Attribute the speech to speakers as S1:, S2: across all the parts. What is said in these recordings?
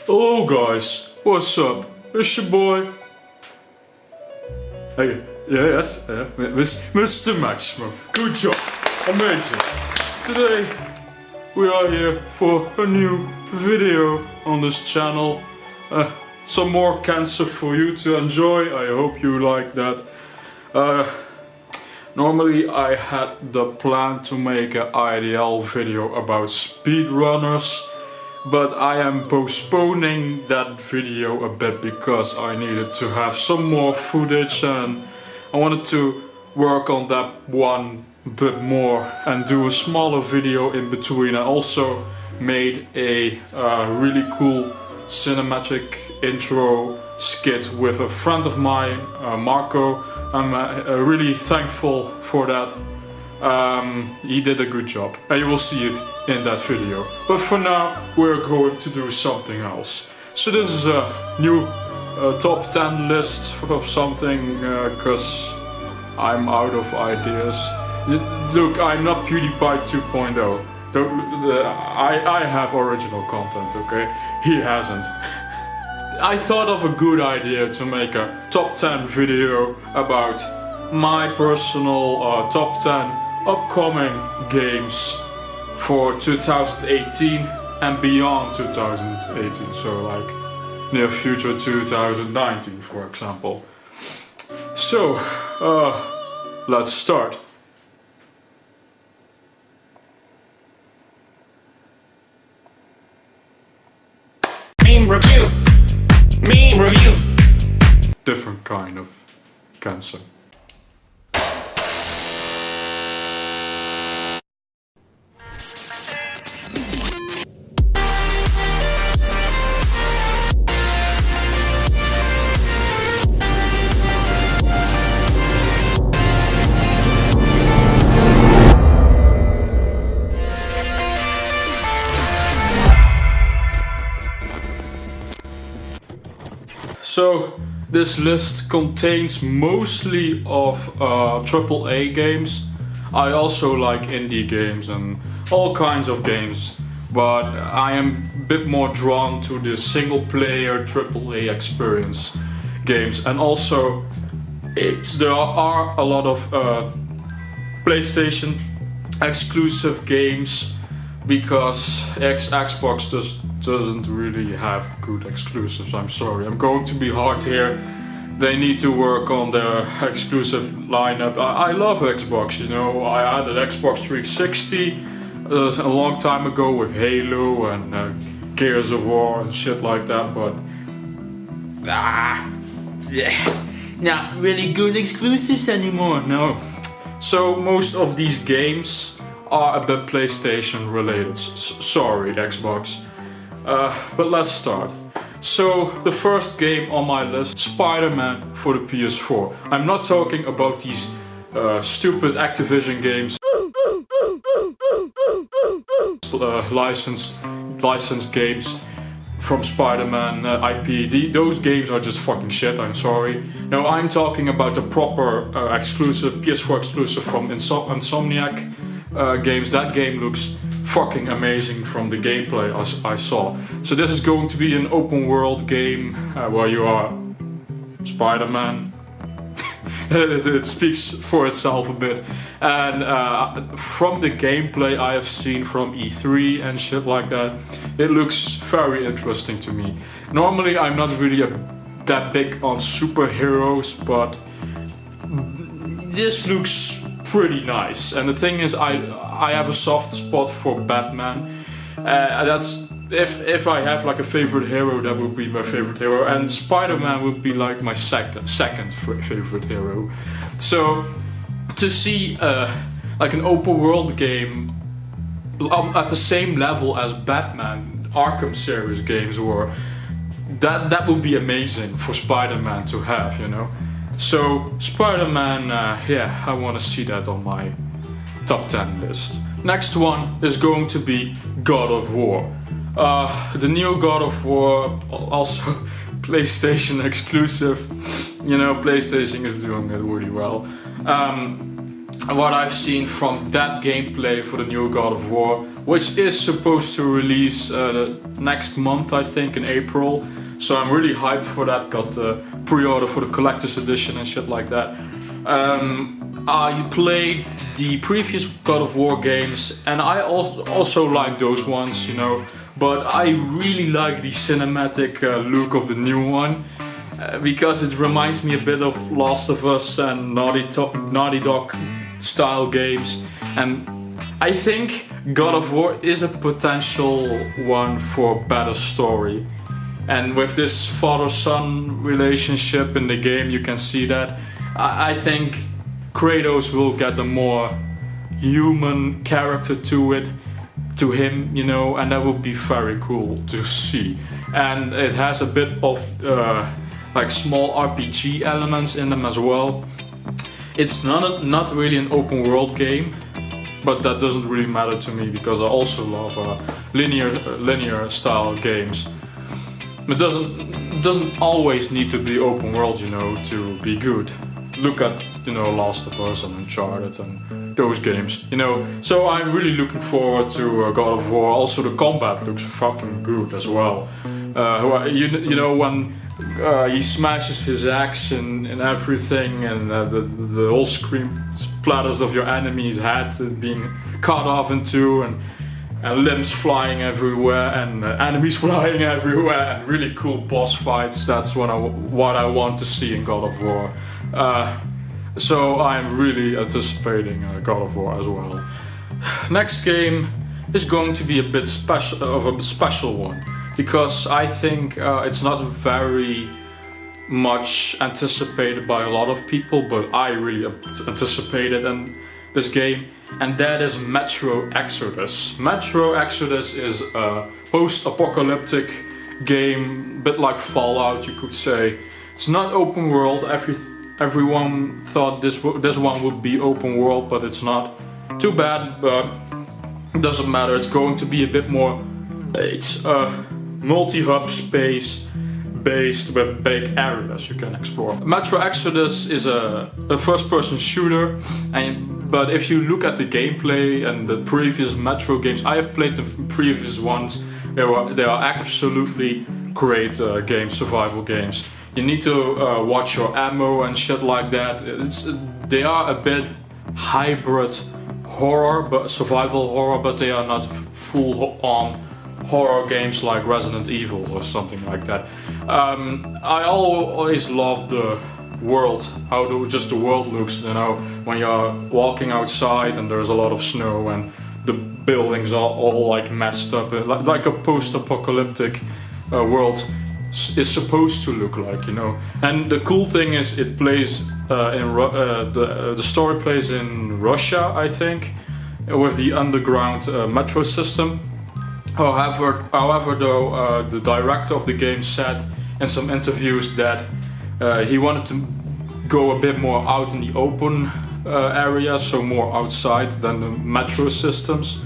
S1: Hello guys, what's up? It's your boy. Hey, yes, MrMaximum. Good job, amazing. Today we are here for a new video on this channel. Some more cancer for you to enjoy. I hope you like that. Normally I had the plan to make an IDL video about speedrunners, but I am postponing that video a bit because I needed to have some more footage and I wanted to work on that one bit more and do a smaller video in between. I also made a really cool cinematic intro skit with a friend of mine, Marco. I'm really thankful for that. He did a good job and you will see it in that video. But for now we're going to do something else. So this is a new top 10 list of something because I'm out of ideas. Look, I'm not PewDiePie 2.0. I have original content, okay? He hasn't. I thought of a good idea to make a top 10 video about my personal top 10 upcoming games for 2018 and beyond 2018, so like near future 2019 for example. So let's start.
S2: Meme review. Meme review.
S1: Different kind of cancer. So this list contains mostly of AAA games. I also like indie games and all kinds of games, but I am a bit more drawn to the single player AAA experience games. And also there are a lot of PlayStation exclusive games because Xbox doesn't really have good exclusives. I'm sorry, I'm going to be hard here. They need to work on their exclusive lineup. I love Xbox, you know. I had an Xbox 360 a long time ago with Halo and Gears of War and shit like that, but not really good exclusives anymore, no. So most of these games are a bit PlayStation related. Sorry, Xbox. But let's start. So the first game on my list, Spider-Man for the PS4. I'm not talking about these stupid Activision games, licensed games from Spider-Man IP. Those games are just fucking shit, I'm sorry. No, I'm talking about the proper exclusive, PS4 exclusive from Insomniac games. That game looks fucking amazing from the gameplay I saw. So this is going to be an open world game where you are Spider-Man. It speaks for itself a bit. And from the gameplay I have seen from E3 and shit like that, it looks very interesting to me. Normally I'm not really that big on superheroes, but this looks pretty nice. And the thing is, I have a soft spot for Batman. That's if I have like a favorite hero, that would be my favorite hero, and Spider-Man would be like my second favorite hero. So to see like an open world game at the same level as Batman Arkham series games were, that would be amazing for Spider-Man to have, you know. So Spider-Man, yeah, I want to see that on my top 10 list. Next one is going to be God of War. The new God of War, also PlayStation exclusive. You know, PlayStation is doing it really well. what I've seen from that gameplay for the new God of War, which is supposed to release next month, I think, in April. So I'm really hyped for that. Got the pre-order for the collector's edition and shit like that. I played the previous God of War games, and I also like those ones, you know. But I really like the cinematic look of the new one. Because it reminds me a bit of Last of Us and Naughty Dog style games, and I think God of War is a potential one for better story. And with this father-son relationship in the game, you can see that. I think Kratos will get a more human character to him, you know, and that would be very cool to see. And it has a bit of like small RPG elements in them as well. It's not really an open world game, but that doesn't really matter to me because I also love linear style games. It doesn't always need to be open world, you know, to be good. Look at, you know, Last of Us and Uncharted and those games, you know. So I'm really looking forward to God of War. Also the combat looks fucking good as well. You know, when he smashes his axe and everything, and the whole screen splatters of your enemy's head being cut off in two, and limbs flying everywhere, and enemies flying everywhere, and really cool boss fights. That's what I want to see in God of War. So I'm really anticipating God of War as well. Next game is going to be a bit special one, because I think it's not very much anticipated by a lot of people, but I really anticipate it in this game, and that is Metro Exodus. Metro Exodus is a post-apocalyptic game, a bit like Fallout, you could say. It's not open world. Everyone thought this one would be open world, but it's not. Too bad, but it doesn't matter. It's going to be a bit more. It's multi-hub space based with big areas you can explore. Metro Exodus is a first-person shooter, but if you look at the gameplay and the previous Metro games, I have played the previous ones. They are absolutely great games, survival games. You need to watch your ammo and shit like that. They are a bit hybrid horror, but survival horror, but they are not full-on horror games like Resident Evil or something like that. I always love the world, how just the world looks, you know, when you're walking outside and there's a lot of snow and the buildings are all like messed up, like a post-apocalyptic world is supposed to look like, you know. And the cool thing is it plays the story plays in Russia, I think, with the underground metro system. However, though, the director of the game said in some interviews that he wanted to go a bit more out in the open area, so more outside than the metro systems.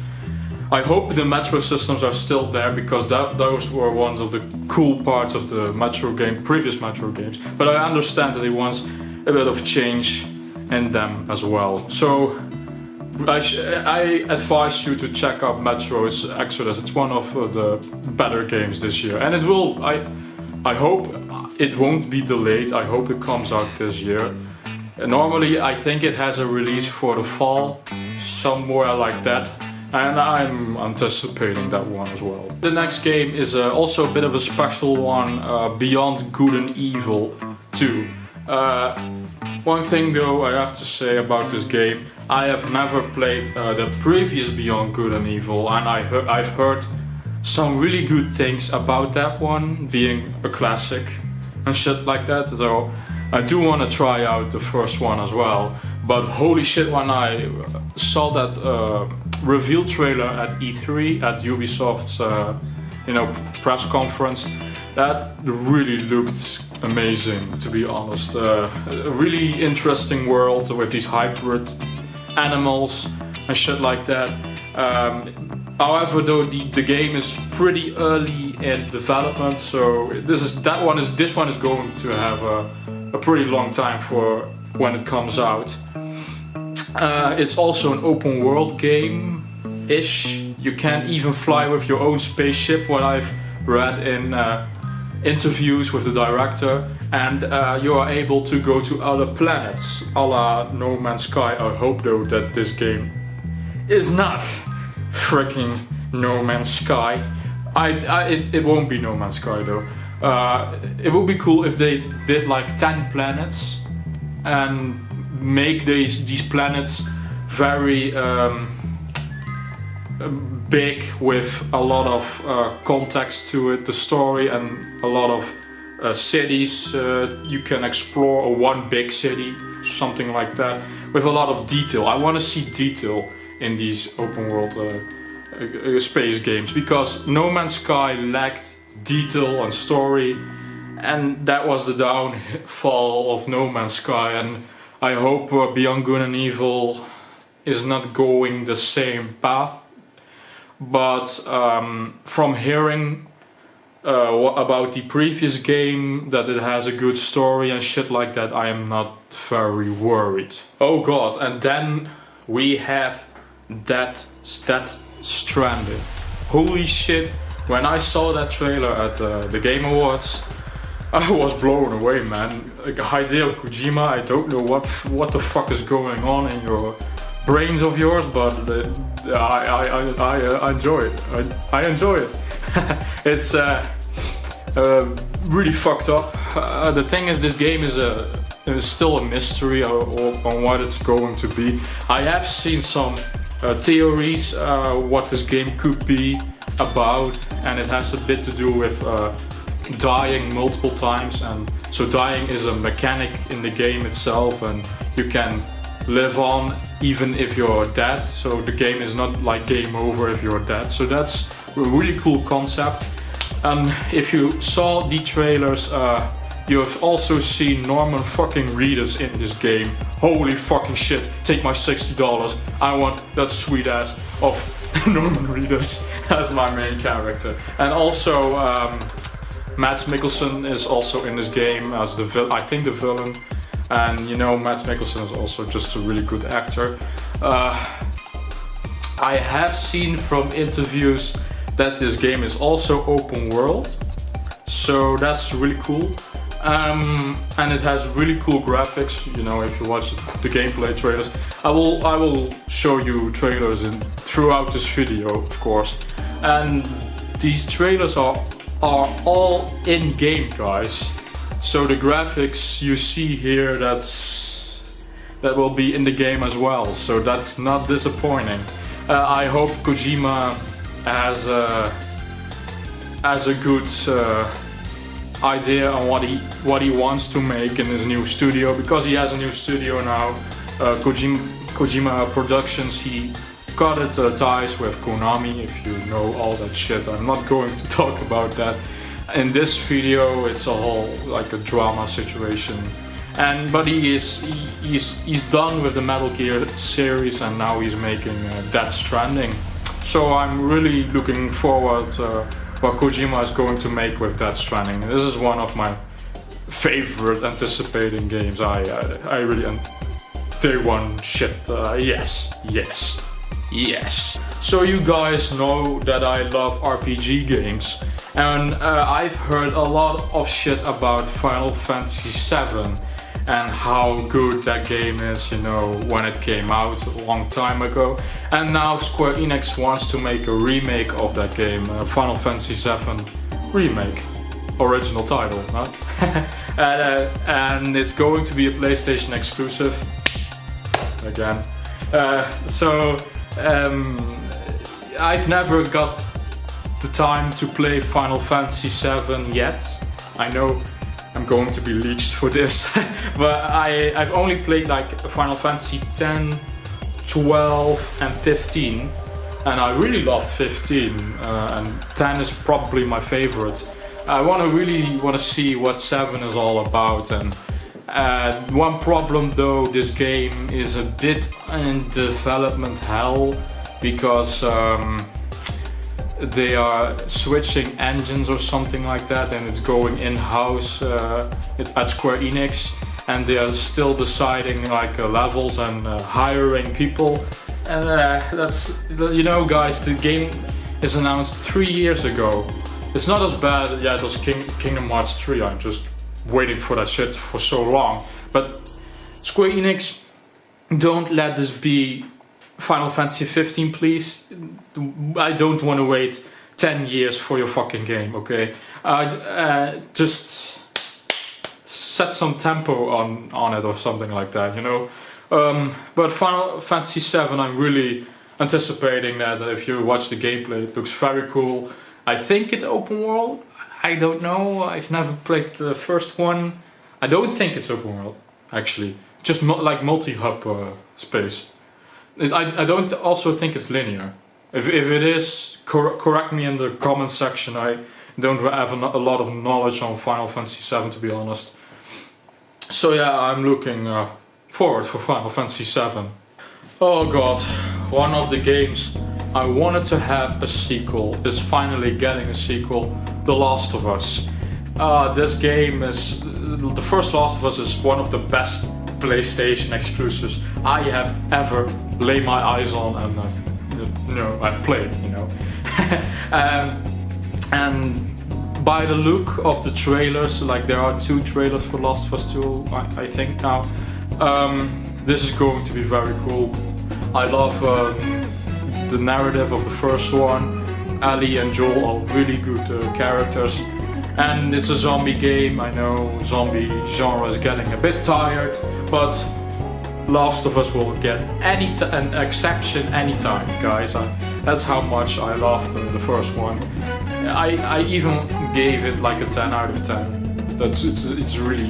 S1: I hope the metro systems are still there, because those were one of the cool parts of the metro game, previous metro games. But I understand that he wants a bit of change in them as well. So I advise you to check out Metro Exodus. It's one of the better games this year, and it will. I hope it won't be delayed. I hope it comes out this year. Normally, I think it has a release for the fall, somewhere like that. And I'm anticipating that one as well. The next game is also a bit of a special one, Beyond Good and Evil 2. One thing though I have to say about this game, I have never played the previous Beyond Good and Evil, and I've heard some really good things about that one, being a classic and shit like that, though I do want to try out the first one as well. But holy shit, when I saw that reveal trailer at E3, at Ubisoft's press conference, that really looked amazing, to be honest. A really interesting world with these hybrid animals and shit like that. However, though, the game is pretty early in development, so this one is going to have a pretty long time for when it comes out. It's also an open world game-ish. You can even fly with your own spaceship, what I've read in interviews with the director, and you are able to go to other planets, a la No Man's Sky. I hope though that this game is not freaking No Man's Sky. It won't be No Man's Sky though. It would be cool if they did like 10 planets and make these planets very big, with a lot of context to it, the story, and a lot of cities you can explore, or one big city, something like that, with a lot of detail. I want to see detail in these open world space games, because No Man's Sky lacked detail and story, and that was the downfall of No Man's Sky. And I hope Beyond Good and Evil is not going the same path. But from hearing about the previous game, that it has a good story and shit like that, I am not very worried. Oh god, and then we have Death Stranding. Holy shit, when I saw that trailer at the Game Awards, I was blown away, man. Like Hideo Kojima, I don't know what the fuck is going on in your brains of yours, but I enjoy it. I enjoy it. It's really fucked up. The thing is, this game is still a mystery on what it's going to be. I have seen some theories what this game could be about, and it has a bit to do with dying multiple times. And so dying is a mechanic in the game itself, and you can live on even if you're dead, so the game is not like game over if you're dead. So that's a really cool concept. And if you saw the trailers, you have also seen Norman fucking Reedus in this game. Holy fucking shit, take my $60, I want that sweet ass of Norman Reedus as my main character. And also Mads Mikkelsen is also in this game as the villain. And you know, Mads Mikkelsen is also just a really good actor. I have seen from interviews that this game is also open world, so that's really cool. And it has really cool graphics. You know, if you watch the gameplay trailers, I will show you trailers throughout this video, of course. And these trailers are all in game, guys. So the graphics you see here, that will be in the game as well. So that's not disappointing. I hope Kojima has a good idea on what he wants to make in his new studio, because he has a new studio now. Kojima Productions. He cut ties with Konami, if you know all that shit. I'm not going to talk about that. In this video, it's a whole like a drama situation, but he's done with the Metal Gear series, and now he's making Death Stranding. So I'm really looking forward what Kojima is going to make with Death Stranding. This is one of my favorite anticipating games. I really day one shit. Yes. So you guys know that I love RPG games. And I've heard a lot of shit about Final Fantasy VII and how good that game is, you know, when it came out a long time ago. And now Square Enix wants to make a remake of that game, Final Fantasy VII Remake. Original title, huh? And it's going to be a PlayStation exclusive. Again. I've never got the time to play Final Fantasy VII yet. I know I'm going to be leached for this, but I've only played like Final Fantasy 10, 12 and 15, and I really loved 15, and 10 is probably my favorite. I really want to see what 7 is all about. And one problem though, this game is a bit in development hell, because they are switching engines or something like that, and it's going in-house at Square Enix, and they are still deciding like levels and hiring people. And that's, you know, guys, the game is announced 3 years ago. It's not as bad. Yeah, it was Kingdom Hearts 3. I'm just waiting for that shit for so long. But Square Enix, don't let this be Final Fantasy 15, please. I don't want to wait 10 years for your fucking game, okay? Just set some tempo on it or something like that, you know? But Final Fantasy 7, I'm really anticipating that. If you watch the gameplay, it looks very cool. I think it's open world. I don't know. I've never played the first one. I don't think it's open world, actually. Just like multi-hub space. I don't also think it's linear. If it is, correct me in the comment section. I don't have a lot of knowledge on Final Fantasy 7, to be honest. So yeah, I'm looking forward for Final Fantasy 7. Oh god, one of the games I wanted to have a sequel is finally getting a sequel, The Last of Us. This game is, the first Last of Us is one of the best PlayStation exclusives I have ever laid my eyes on, and I've played, you know. And by the look of the trailers, like there are 2 trailers for Last of Us 2, I think now. This is going to be very cool. I love the narrative of the first one. Ellie and Joel are really good characters. And it's a zombie game. I know zombie genre is getting a bit tired, but Last of Us will get an exception anytime, guys. That's how much I loved the first one. I even gave it like a 10 out of 10. It's really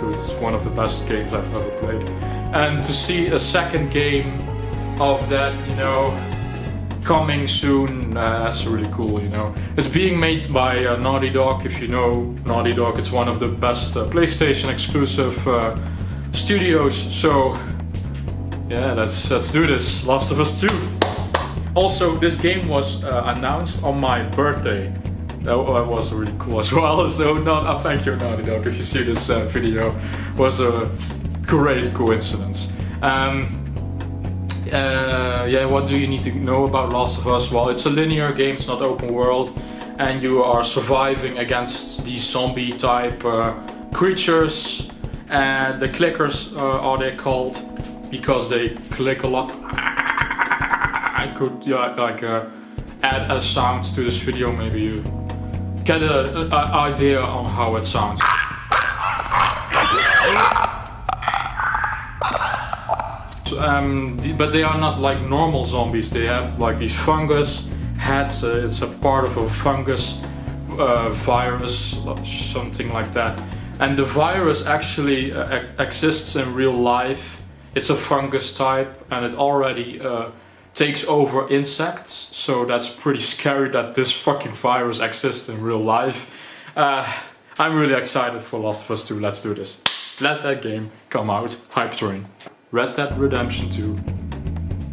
S1: good. It's one of the best games I've ever played. And to see a second game of that, you know, coming soon, that's really cool, you know. It's being made by Naughty Dog. If you know Naughty Dog, it's one of the best PlayStation exclusive studios. So yeah, let's do this. Last of Us 2. Also, this game was announced on my birthday. That was really cool as well. So thank you, Naughty Dog, if you see this video. It was a great coincidence. Yeah, what do you need to know about Last of Us? Well, it's a linear game, it's not open world, and you are surviving against these zombie type creatures. And the clickers are they called because they click a lot. I could add a sound to this video, maybe you get an idea on how it sounds. But they are not like normal zombies. They have like these fungus heads. It's a part of a fungus virus, something like that. And the virus actually exists in real life. It's a fungus type, and it already takes over insects. So that's pretty scary that this fucking virus exists in real life. I'm really excited for Last of Us 2. Let's do this. Let that game come out. Hype train. Red Dead Redemption 2.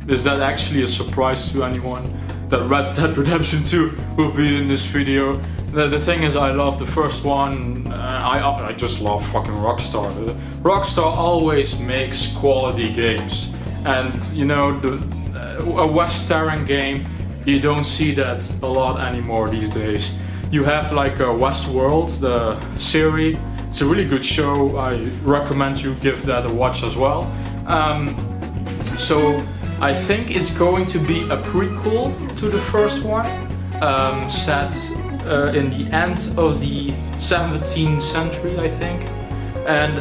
S1: Is that actually a surprise to anyone? That Red Dead Redemption 2 will be in this video? The thing is, I love the first one. I just love fucking Rockstar. Rockstar always makes quality games. And you know, a Western game, you don't see that a lot anymore these days. You have like a Westworld, the series. It's a really good show. I recommend you give that a watch as well. So I think it's going to be a prequel to the first one, set in the end of the 17th century, I think. And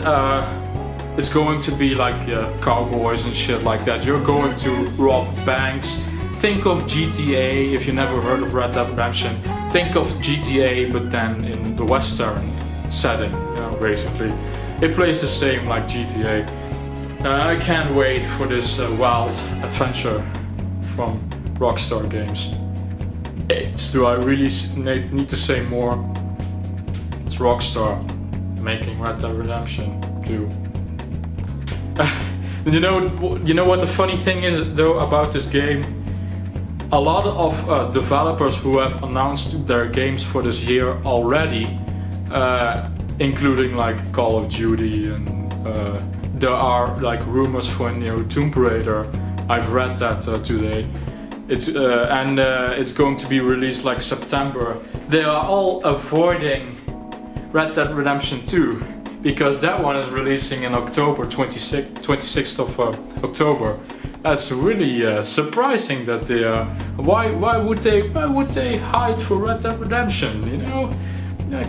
S1: it's going to be like cowboys and shit like that. You're going to rob banks. Think of GTA. If you never heard of Red Dead Redemption, think of GTA, but then in the Western setting, you know, basically. It plays the same like GTA. I can't wait for this wild adventure from Rockstar Games. Do I really need to say more? It's Rockstar making Red Dead Redemption 2. You know what the funny thing is though about this game? A lot of developers who have announced their games for this year already, including like Call of Duty and There are like rumors for a new Tomb Raider. I've read that today. It's going to be released like September. They are all avoiding Red Dead Redemption 2 because that one is releasing in October, 26th of October. That's really surprising that they why would they hide for Red Dead Redemption? You know,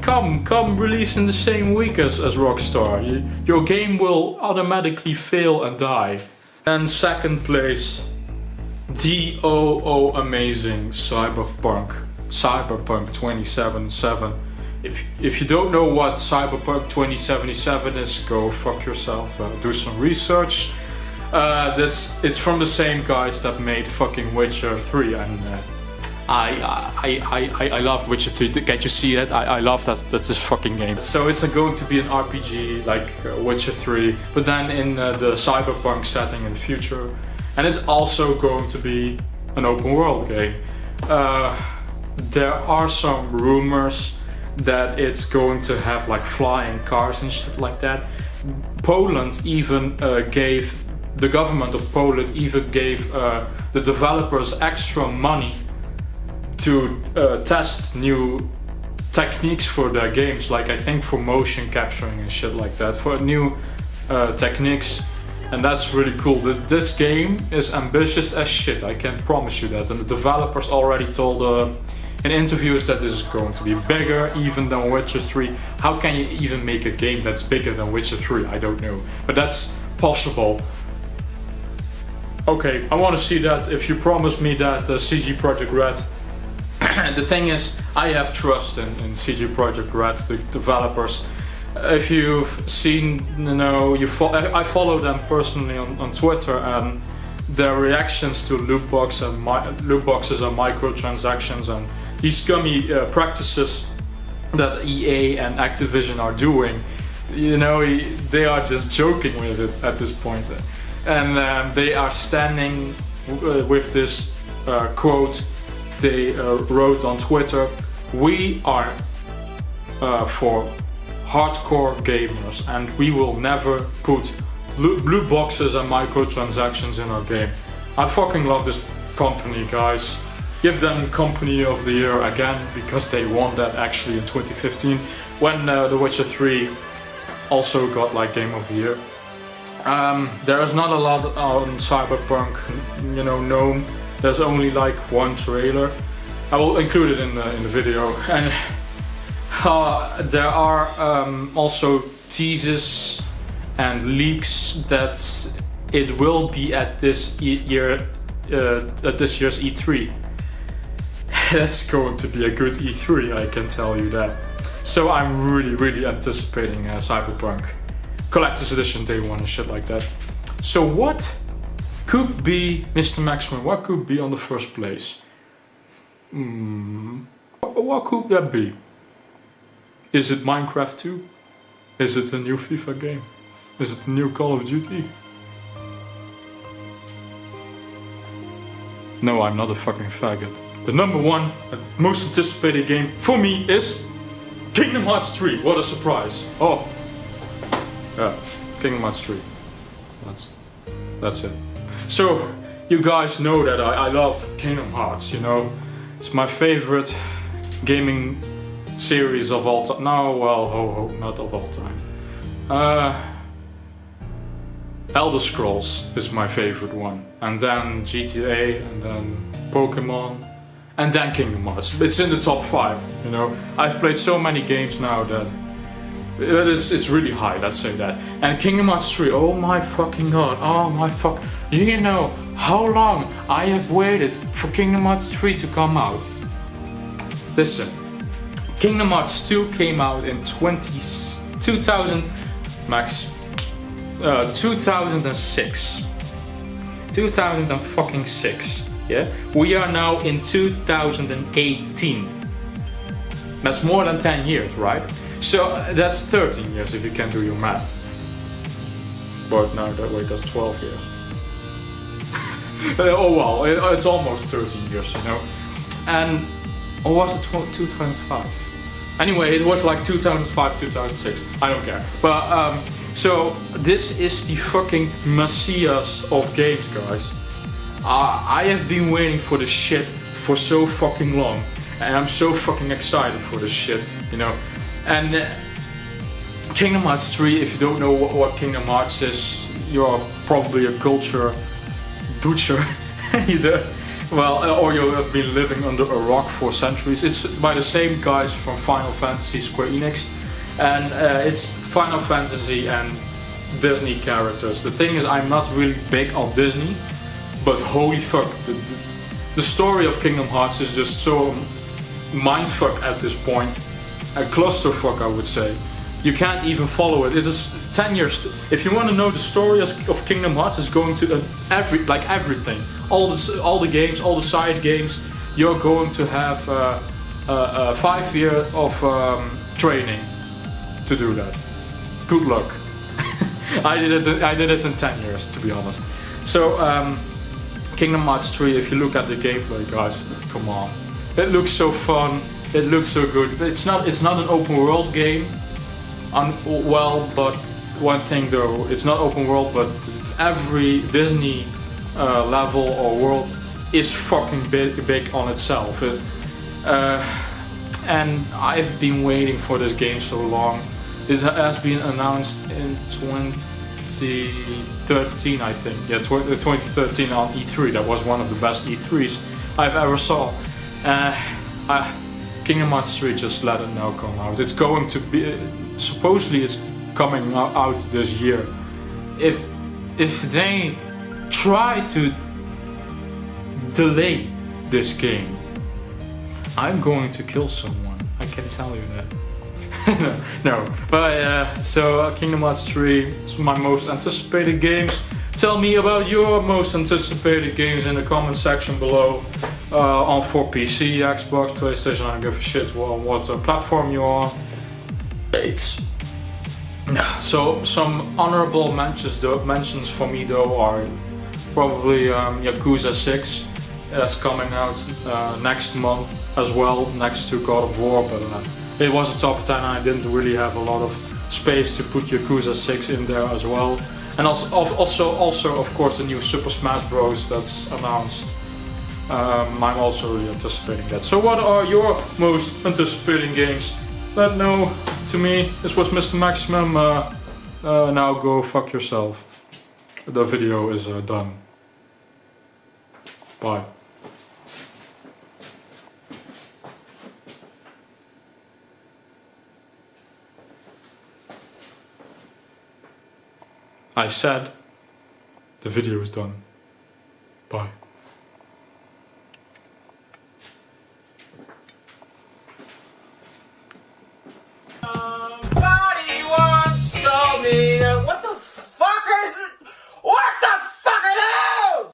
S1: come release in the same week as Rockstar. Your game will automatically fail and die. And second place, the amazing Cyberpunk 2077. If you don't know what Cyberpunk 2077 is, go fuck yourself. Do some research. It's from the same guys that made fucking Witcher 3, and I love Witcher 3. Can't you see that? I love that's this fucking game. So it's going to be an RPG like Witcher 3, but then in the cyberpunk setting in the future, and it's also going to be an open world game. There are some rumors that it's going to have like flying cars and shit like that. Poland even the government of Poland even gave the developers extra money to test new techniques for their games, like I think for motion capturing and shit like that, for new techniques, and that's really cool. This game is ambitious as shit, I can promise you that, and the developers already told in interviews that this is going to be bigger even than Witcher 3. How can you even make a game that's bigger than Witcher 3? I don't know, but that's possible. Okay, I want to see that. If you promise me that CG Projekt Red. The thing is, I have trust in CG Projekt Red, the developers. If you've seen, I follow them personally on Twitter, and their reactions to loot boxes and microtransactions and these scummy practices that EA and Activision are doing, they are just joking with it at this point. And they are standing with this quote they wrote on Twitter: "We are for hardcore gamers, and we will never put loot boxes and microtransactions in our game." I fucking love this company, guys. Give them Company of the Year again, because they won that actually in 2015 when The Witcher 3 also got like Game of the Year. There is not a lot on Cyberpunk, known. There's only like one trailer. I will include it in the video. And there are also teases and leaks that it will be at this year's E3. That's going to be a good E3, I can tell you that. So I'm really anticipating Cyberpunk Collector's Edition Day 1 and shit like that. So what could be MrMaximum? What could be on the first place? What could that be? Is it Minecraft 2? Is it a new FIFA game? Is it a new Call of Duty? No, I'm not a fucking faggot. The number one most anticipated game for me is Kingdom Hearts 3. What a surprise. Oh. Yeah, Kingdom Hearts 3. That's it. So, you guys know that I love Kingdom Hearts, It's my favorite gaming series of all time. No, well, not of all time. Elder Scrolls is my favorite one. And then GTA, and then Pokemon, and then Kingdom Hearts. It's in the top 5, I've played so many games now that it's really high, let's say that. And Kingdom Hearts 3, oh my fucking god, oh my fuck. You know how long I have waited for Kingdom Hearts 3 to come out? Listen, Kingdom Hearts 2 came out in 2006. 2006. Yeah? We are now in 2018. That's more than 10 years, right? So that's 13 years if you can do your math. But no, that's 12 years. Oh well, it's almost 13 years, And, or was it 2005? Anyway, it was like 2005, 2006, I don't care. But So this is the fucking messiah of games, guys. I have been waiting for this shit for so fucking long, and I'm so fucking excited for this shit, you know. And Kingdom Hearts 3, if you don't know what Kingdom Hearts is, you're probably a culture butcher. Or you have been living under a rock for centuries. It's by the same guys from Final Fantasy, Square Enix, and it's Final Fantasy and Disney characters. The thing is, I'm not really big on Disney, but holy fuck, the story of Kingdom Hearts is just so mindfuck at this point, a clusterfuck I would say. You can't even follow it. It is 10 years. If you want to know the story of Kingdom Hearts, it's going to everything. All the games, all the side games. You're going to have 5 years of training to do that. Good luck. I did it in 10 years, to be honest. So Kingdom Hearts 3. If you look at the gameplay, guys, come on. It looks so fun. It looks so good. But it's not an open world game. But one thing though, it's not open world, but every Disney level or world is fucking big on itself. And I've been waiting for this game so long. It has been announced in 2013, I think. Yeah, 2013 on E3. That was one of the best E3s I've ever saw. Kingdom Hearts 3, just let it now come out. It's going to be, supposedly it's coming out this year. If they try to delay this game, I'm going to kill someone. I can tell you that. No, but so Kingdom Hearts 3 is my most anticipated games. Tell me about your most anticipated games in the comment section below. For PC, Xbox, PlayStation, I don't give a shit what platform you're on. So some honorable mentions for me though are probably Yakuza 6. That's coming out next month as well, next to God of War, but it was a top 10 and I didn't really have a lot of space to put Yakuza 6 in there as well. And also of course the new Super Smash Bros. That's announced. I'm also really anticipating that. So what are your most anticipating games? Let know to me. This was MrMaximum. Now go fuck yourself. The video is done. Bye. I said the video is done. Bye.